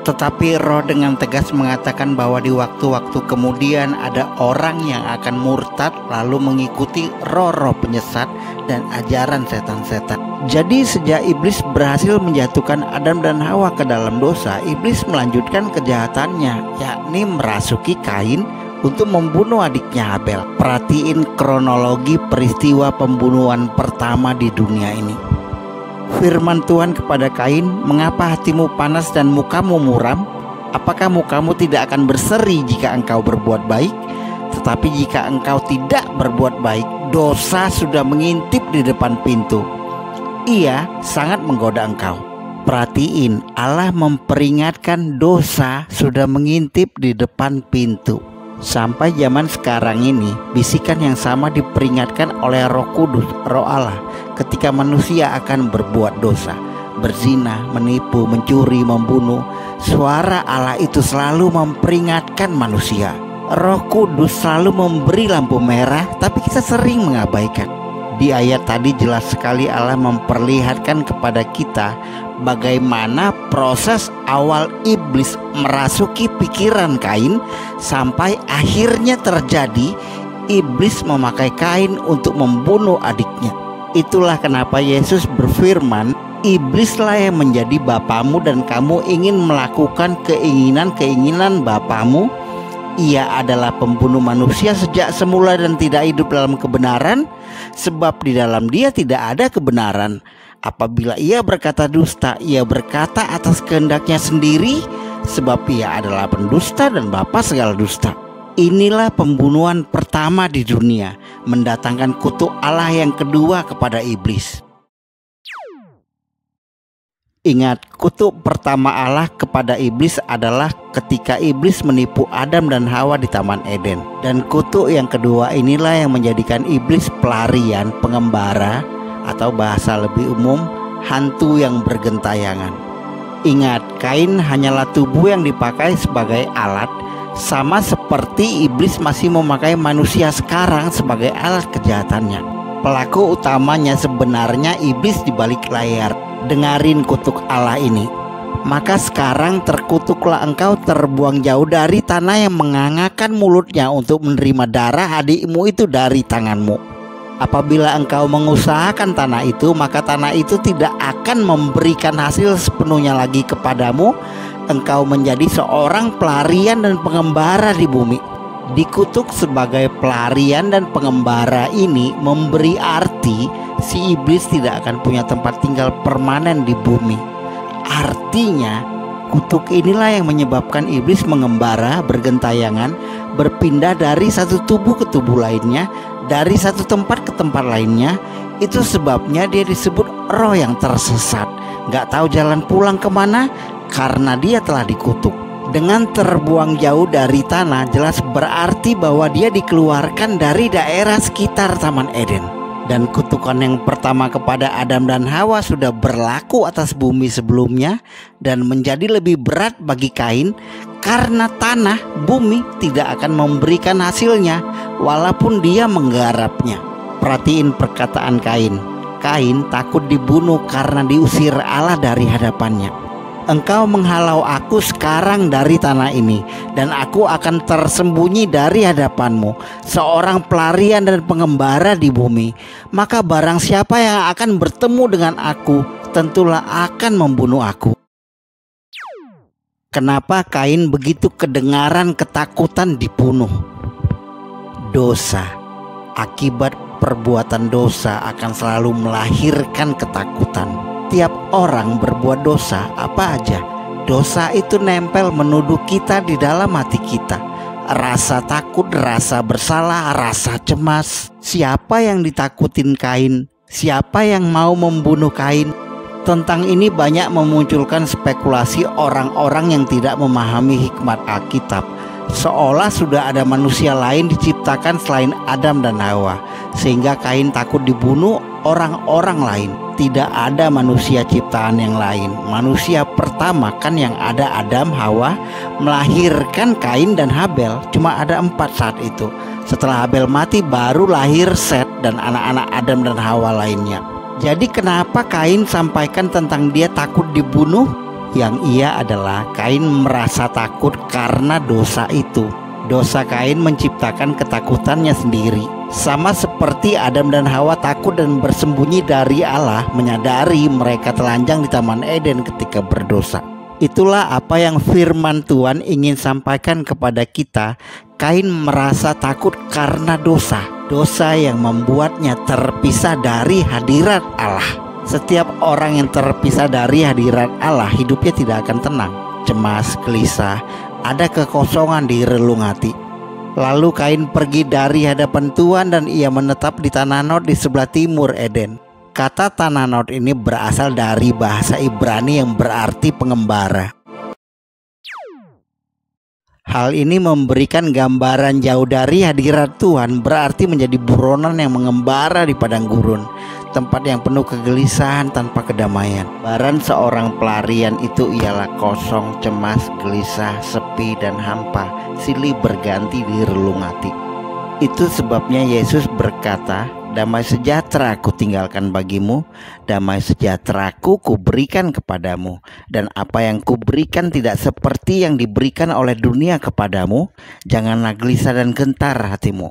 Tetapi Roh dengan tegas mengatakan bahwa di waktu-waktu kemudian ada orang yang akan murtad lalu mengikuti roh-roh penyesat dan ajaran setan-setan. Jadi sejak iblis berhasil menjatuhkan Adam dan Hawa ke dalam dosa, iblis melanjutkan kejahatannya, yakni merasuki Kain untuk membunuh adiknya Habel. Perhatiin kronologi peristiwa pembunuhan pertama di dunia ini. Firman Tuhan kepada Kain, "Mengapa hatimu panas dan mukamu muram? Apakah mukamu tidak akan berseri jika engkau berbuat baik? Tetapi jika engkau tidak berbuat baik, dosa sudah mengintip di depan pintu. Ia sangat menggoda engkau." Perhatiin, Allah memperingatkan dosa sudah mengintip di depan pintu. Sampai zaman sekarang ini, bisikan yang sama diperingatkan oleh Roh Kudus, Roh Allah, ketika manusia akan berbuat dosa, berzina, menipu, mencuri, membunuh. Suara Allah itu selalu memperingatkan manusia. Roh Kudus selalu memberi lampu merah, tapi kita sering mengabaikan. Di ayat tadi jelas sekali Allah memperlihatkan kepada kita bagaimana proses awal iblis merasuki pikiran Kain sampai akhirnya terjadi iblis memakai Kain untuk membunuh adiknya. Itulah kenapa Yesus berfirman, "Iblislah yang menjadi bapamu dan kamu ingin melakukan keinginan-keinginan bapamu. Ia adalah pembunuh manusia sejak semula dan tidak hidup dalam kebenaran, sebab di dalam dia tidak ada kebenaran. Apabila ia berkata dusta, ia berkata atas kehendaknya sendiri, sebab ia adalah pendusta dan bapa segala dusta." Inilah pembunuhan pertama di dunia, mendatangkan kutuk Allah yang kedua kepada iblis. Ingat, kutuk pertama Allah kepada iblis adalah ketika iblis menipu Adam dan Hawa di Taman Eden. Dan kutuk yang kedua inilah yang menjadikan iblis pelarian, pengembara, atau bahasa lebih umum, hantu yang bergentayangan. Ingat, Kain hanyalah tubuh yang dipakai sebagai alat, sama seperti iblis masih memakai manusia sekarang sebagai alat kejahatannya. Pelaku utamanya sebenarnya iblis di balik layar. Dengarin kutuk Allah ini. "Maka sekarang terkutuklah engkau, terbuang jauh dari tanah yang mengangakan mulutnya untuk menerima darah adikmu itu dari tanganmu. Apabila engkau mengusahakan tanah itu, maka tanah itu tidak akan memberikan hasil sepenuhnya lagi kepadamu. Engkau menjadi seorang pelarian dan pengembara di bumi." Dikutuk sebagai pelarian dan pengembara ini memberi arti si iblis tidak akan punya tempat tinggal permanen di bumi. Artinya, kutuk inilah yang menyebabkan iblis mengembara, bergentayangan, berpindah dari satu tubuh ke tubuh lainnya, dari satu tempat ke tempat lainnya. Itu sebabnya dia disebut roh yang tersesat, gak tahu jalan pulang kemana karena dia telah dikutuk. Dengan terbuang jauh dari tanah, jelas berarti bahwa dia dikeluarkan dari daerah sekitar Taman Eden. Dan kutukan yang pertama kepada Adam dan Hawa sudah berlaku atas bumi sebelumnya dan menjadi lebih berat bagi Kain karena tanah bumi tidak akan memberikan hasilnya walaupun dia menggarapnya. Perhatiin perkataan Kain. Kain takut dibunuh karena diusir Allah dari hadapannya. "Engkau menghalau aku sekarang dari tanah ini, dan aku akan tersembunyi dari hadapanmu, seorang pelarian dan pengembara di bumi. Maka barang siapa yang akan bertemu dengan aku, tentulah akan membunuh aku." Kenapa Kain begitu kedengaran ketakutan dibunuh? Dosa. Akibat perbuatan dosa akan selalu melahirkan ketakutan. Tiap orang berbuat dosa, apa aja, dosa itu nempel menuduh kita di dalam hati kita. Rasa takut, rasa bersalah, rasa cemas. Siapa yang ditakutin Kain? Siapa yang mau membunuh Kain? Tentang ini banyak memunculkan spekulasi orang-orang yang tidak memahami hikmat Alkitab, seolah sudah ada manusia lain diciptakan selain Adam dan Hawa, sehingga Kain takut dibunuh orang-orang lain. tidak ada manusia ciptaan yang lain. Manusia pertama kan yang ada Adam, Hawa, melahirkan Kain dan Habel. Cuma ada 4 saat itu. Setelah Habel mati baru lahir Set dan anak-anak Adam dan Hawa lainnya. Jadi kenapa Kain sampaikan tentang dia takut dibunuh? Yang ia adalah Kain merasa takut karena dosa itu. Dosa Kain menciptakan ketakutannya sendiri. Sama seperti Adam dan Hawa takut dan bersembunyi dari Allah, menyadari mereka telanjang di Taman Eden ketika berdosa. Itulah apa yang firman Tuhan ingin sampaikan kepada kita. Kain merasa takut karena dosa. Dosa yang membuatnya terpisah dari hadirat Allah. Setiap orang yang terpisah dari hadirat Allah, hidupnya tidak akan tenang, cemas, gelisah, ada kekosongan di relung hati. Lalu Kain pergi dari hadapan Tuhan dan ia menetap di tanah Nod di sebelah timur Eden. Kata tanah Nod ini berasal dari bahasa Ibrani yang berarti pengembara. Hal ini memberikan gambaran jauh dari hadirat Tuhan, berarti menjadi buronan yang mengembara di padang gurun, tempat yang penuh kegelisahan tanpa kedamaian. Gambaran seorang pelarian itu ialah kosong, cemas, gelisah, sepi, dan hampa, silih berganti di relung hati. Itu sebabnya Yesus berkata, damai sejahtera ku tinggalkan bagimu, damai sejahtera ku berikan kepadamu. Dan apa yang ku berikan tidak seperti yang diberikan oleh dunia kepadamu. Janganlah gelisah dan gentar hatimu.